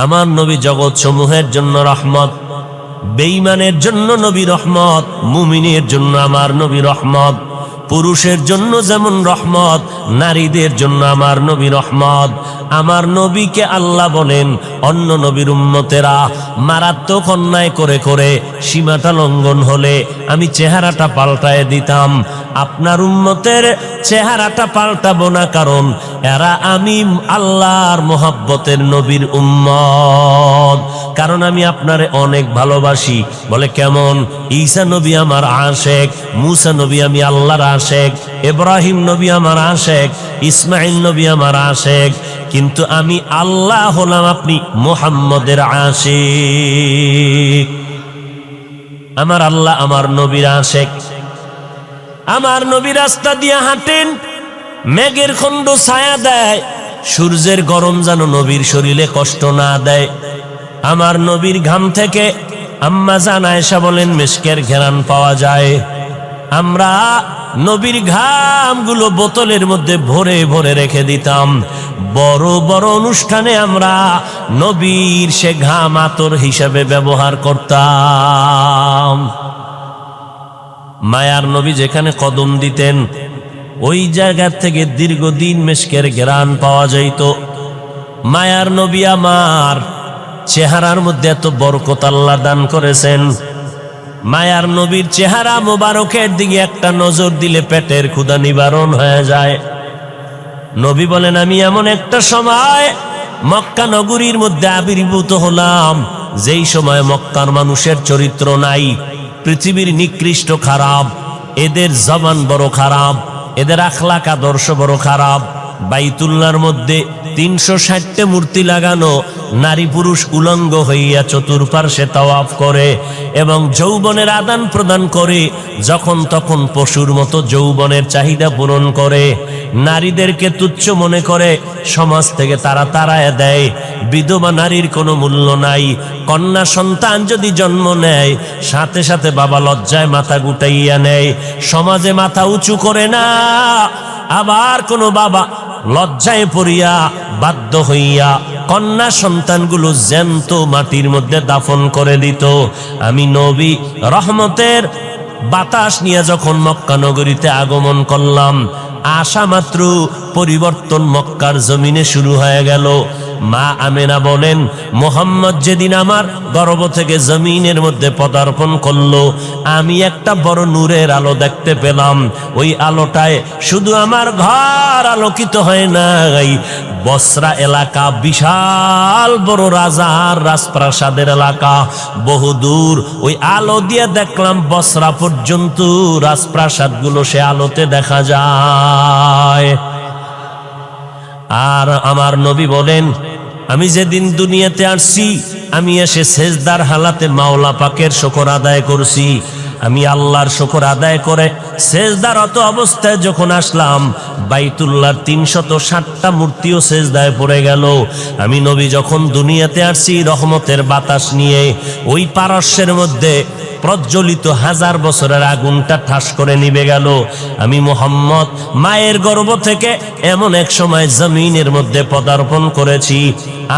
আমার নবী জগৎ সমূহের জন্য রহমত, বেঈমানের জন্য নবী রহমত, মুমিনের জন্য আমার নবী রহমত। পুরুষের জন্য যেমন রহমত, নারীদের জন্য আমার নবী রহমত। আমার নবীকে আল্লাহ বলেন, অন্য নবীর উম্মতেরা মারাত্মক অন্যায় করে করে সীমাটা লঙ্ঘন হলে আমি চেহারাটা পাল্টায় দিতাম, আপনার উম্মতের চেহারাটা পাল্টাবো না, কারণ এরা আমি আল্লাহর মোহাব্বতের নবীর উম্মত, কারণ আমি আপনারে অনেক ভালোবাসি। বলে কেমন? ঈসা নবী আমার আশেক, মুসা নবী আমি আল্লাহর আশেক, ইব্রাহিম নবী আমার আশেক, ইসমাইল নবী আমার আশেক, কিন্তু আমি আল্লাহ হলাম আপনি মুহাম্মদের আশেক। আমার আল্লাহ আমার নবীর আশেক। আমার নবী রাস্তা দিয়ে হাঁটেন, মেঘের খণ্ড ছায়া দেয়, সূর্যের গরম যেন নবীর শরীরে কষ্ট না দেয়। আমার নবীর ঘাম থেকে আম্মা জান আয়েশা বলেন মিশকের ঘ্রাণ পাওয়া যায়। আমরা নবীর ঘামগুলো বোতলের মধ্যে ভরে ভরে রেখে দিতাম, বড় বড় অনুষ্ঠানে আমরা নবীর সে ঘাম আতর হিসেবে ব্যবহার করতাম। মায়ার নবী যেখানে কদম দিতেন ওই জায়গা থেকে দীর্ঘদিন মিশকের ঘ্রাণ পাওয়া যাইত। মায়ার নবী আমার চেহারার মধ্যে এত বরকত আল্লাহ দান করেছেন। মায়ার নবীর চেহারা মোবারকের দিকে একটা নজর দিলে পেটের ক্ষুধা নিবারণ হয়ে যায়। নবী বলেন, আমি এমন একটা সময় মক্কা নগরীর মধ্যে আবির্ভূত হলাম যেই সময় মক্কার মানুষের চরিত্র নাই, পৃথিবীর নিকৃষ্ট খারাপ, এদের জবান বড় খারাপ, এদের আখলাক আদর্শ বড় খারাপ। বাইতুল্লাহর মধ্যে 360টা মূর্তি লাগানো, নারী পুরুষ উলঙ্গ হইয়া চতুর্পার্শ্বে তাওয়াফ করে এবং যৌবনের আদান প্রদান করে, যখন তখন পশুর মতো যৌবনের চাহিদা পূরণ করে, নারীদেরকে তুচ্ছ মনে করে, সমাজ থেকে তারা তাড়ায় দেয়। বিধবা নারীর কোনো মূল্য নাই। কন্যা সন্তান যদি জন্ম নেয় সাথে সাথে বাবা লজ্জায় মাথা গুটাইয়া নেয়, সমাজে মাথা উঁচু করে না। আবার কোনো বাবা লজ্জায় পড়িয়া বাধ্য হইয়া কন্যা সন্তানগুলো জ্যান্ত মাটির মধ্যে দাফন করে দিত। আমি নবী রহমতের বাতাস নিয়ে যখন মক্কা নগরীতে আগমন করলাম, আসা মাত্র পরিবর্তন মক্কার জমিনে শুরু হয়ে গেল। মা আমেনা বলেন, মোহাম্মদ যেদিন আমার গর্ভ থেকে জমিনের মধ্যে পদার্পণ করলো, আমি একটা বড় নূরের আলো দেখতে পেলাম। ওই আলোটায় শুধু আমার ঘর আলোকিত হয় নাই, বসরা এলাকা, বিশাল বড় রাজার রাজপ্রাসাদের এলাকা, বহুদূর ওই আলো দিয়ে দেখলাম বসরা পর্যন্ত রাজপ্রাসাদগুলো সে আলোতে দেখা যায়। আর আমার নবী বলেন, আমি যেদিন দুনিয়াতে আসছি আমি এসে সেজদার হালাতে মাওলা পাকের শুকর আদায় করছি। আমি আল্লাহর শুকর আদায় করে সেজদারত অবস্থায় যখন আসলাম, বাইতুল্লাহর 360টা মূর্তিও সেজদায় পড়ে গেল। আমি নবী যখন দুনিয়াতে আসছি রহমতের বাতাস নিয়ে, ওই পারস্যের মধ্যে প্রজ্বলিত 1000 বছরের আগুনটা ঠাস করে নিভে গেল। আমি মুহাম্মদ মায়ের গর্ভ থেকে এমন এক সময় জমিনের মধ্যে পদার্পণ করেছি।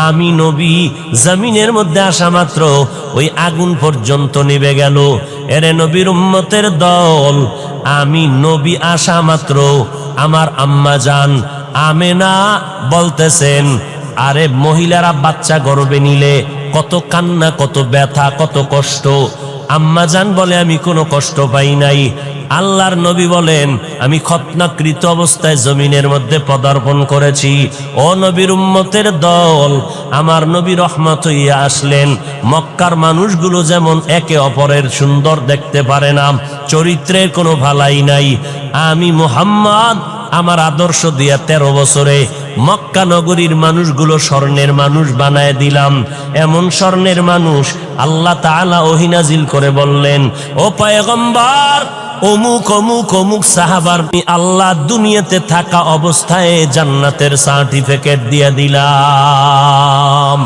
আমি নবী জমিনের মধ্যে আসা মাত্র ওই আগুন পর্যন্ত নিভে গেল। এরে নবীর উম্মতের দল, আমি নবী আসা মাত্র আমার আম্মা জান আমেনা বলতেছেন, আরে মহিলারা বাচ্চা গর্ভে নিলে কত কান্না, কত ব্যথা, কত কষ্ট। আম্মা জান বলে, আমি কোনো কষ্ট পাই নাই। আল্লাহর নবী বলেন, আমি খতনাকৃত অবস্থায় জমিনের মধ্যে পদার্পণ করেছি। ও নবীর উম্মতের দল, আমার নবী রহমত হইয়া আসলেন। মক্কার মানুষগুলো যেমন একে অপরের সুন্দর দেখতে পারে না, চরিত্রের কোনো ভালাই নাই, আমি মুহাম্মদ আমার আদর্শ দিয়া 13 বছরে মক্কা নগরীর মানুষগুলো স্বর্ণের মানুষ বানায় দিলাম। এমন স্বর্ণের মানুষ আল্লাহ তাআলা ওহী নাজিল করে বললেন, ও পয়গম্বর, অমুক অমুক অমুক সাহাবার আল্লাহ দুনিয়াতে থাকা অবস্থায় জান্নাতের সার্টিফিকেট দিয়ে দিলাম।